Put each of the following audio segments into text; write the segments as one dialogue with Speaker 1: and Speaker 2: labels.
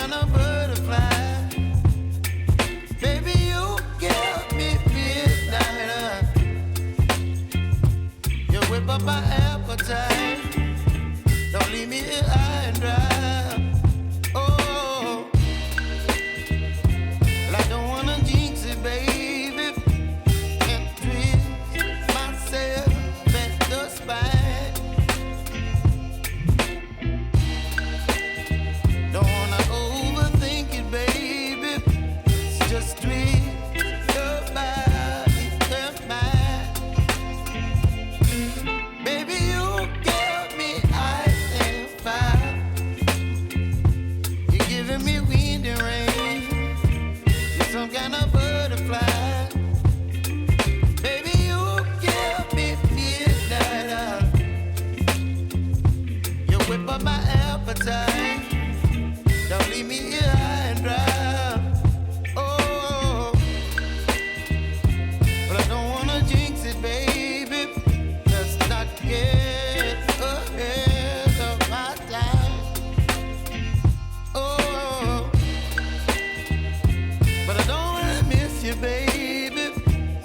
Speaker 1: kind of butterfly. Baby, you give me midnight. You whip up my appetite. Don't leave me here high and dry. Oh, well, I don't wanna jinx it, baby, and twist myself at the spine. Don't wanna overthink it, baby. It's just twist your body and mine. Baby, you give me ice and fire. You're giving me wind and rain. You're some kind of butterfly. Baby, you give me midnight. You whip up my appetite. Don't leave me here high and dry. Oh, but I don't wanna jinx it, baby. Let's not get ahead of my time. Oh, but I don't wanna miss you, baby.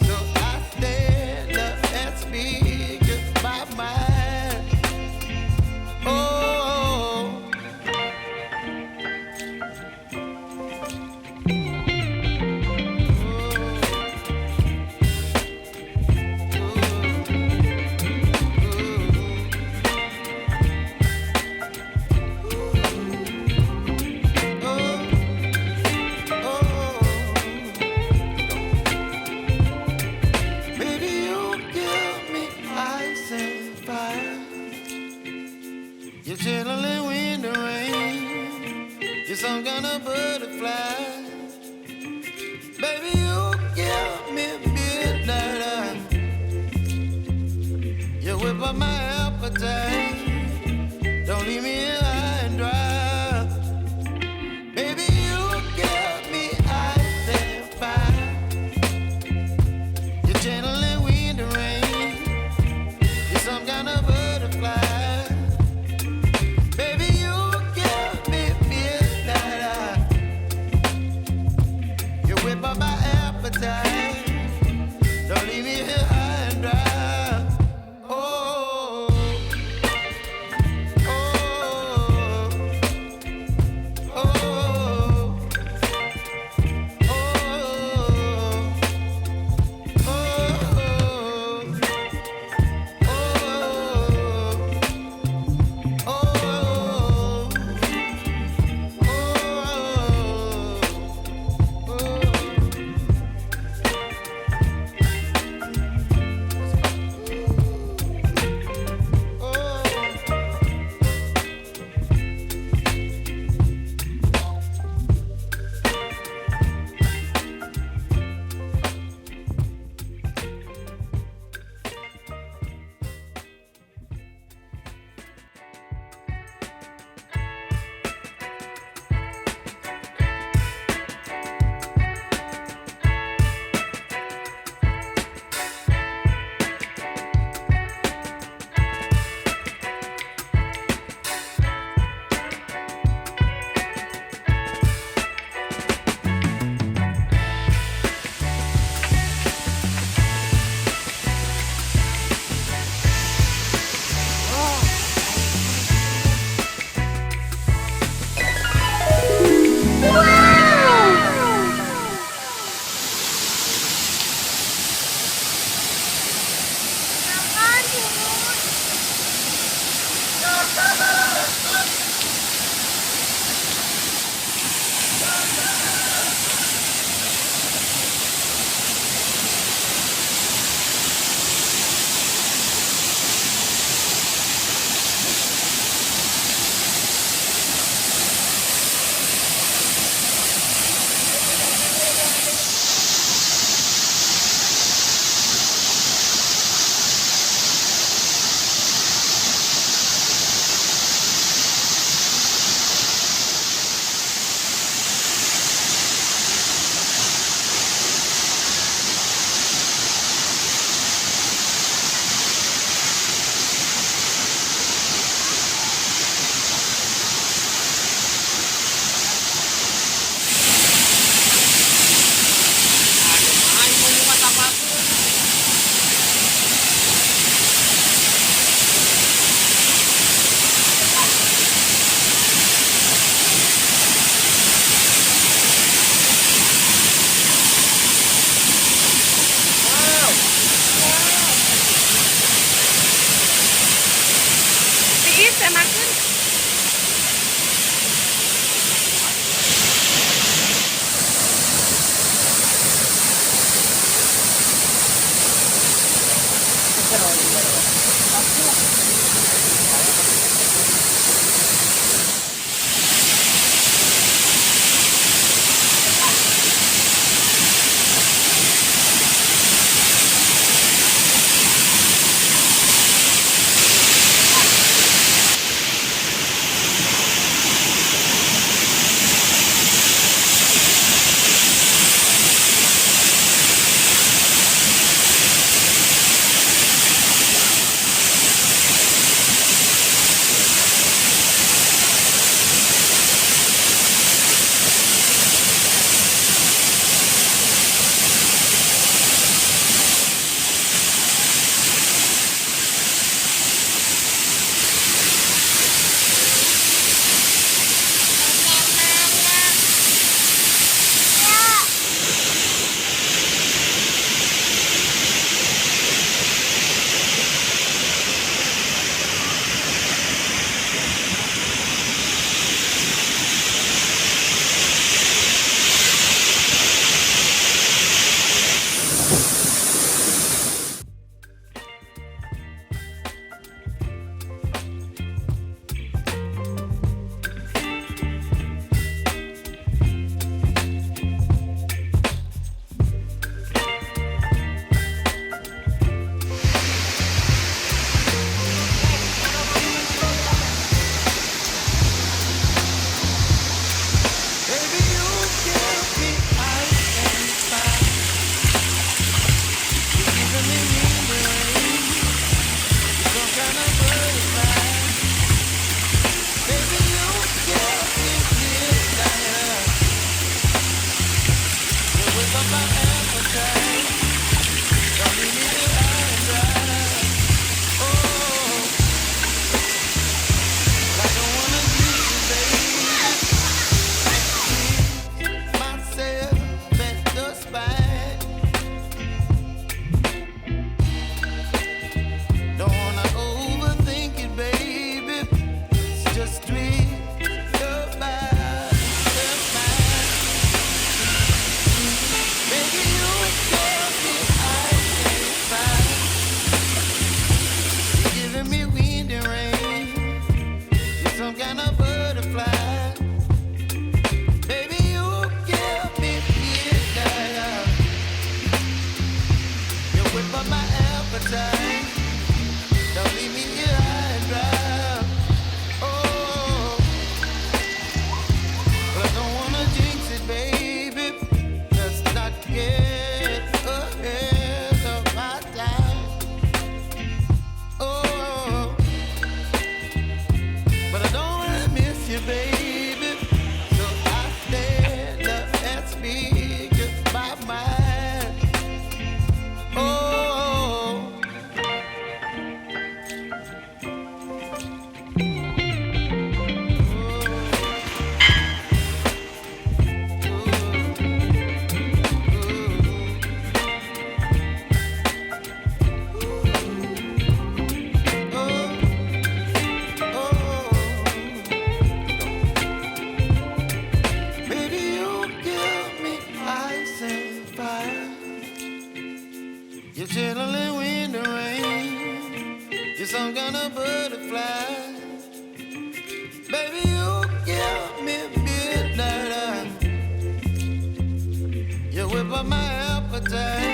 Speaker 1: So I stand up and speak my mind. Oh. Baby, you give me ice and fire. You're chilling wind and rain. You're some kind of butterfly. Baby, you give me midnight. You whip up my appetite. Don't leave me here high and dry. Baby, you give me ice and fire. You're channeling wind and rain. You're some kind of butterfly. Baby, you give me midnight. You whip up my appetite. Don't leave me here high and dry. Oh. You chilling in the rain. You're some kind of butterfly. Baby, you give me midnight. You whip up my appetite.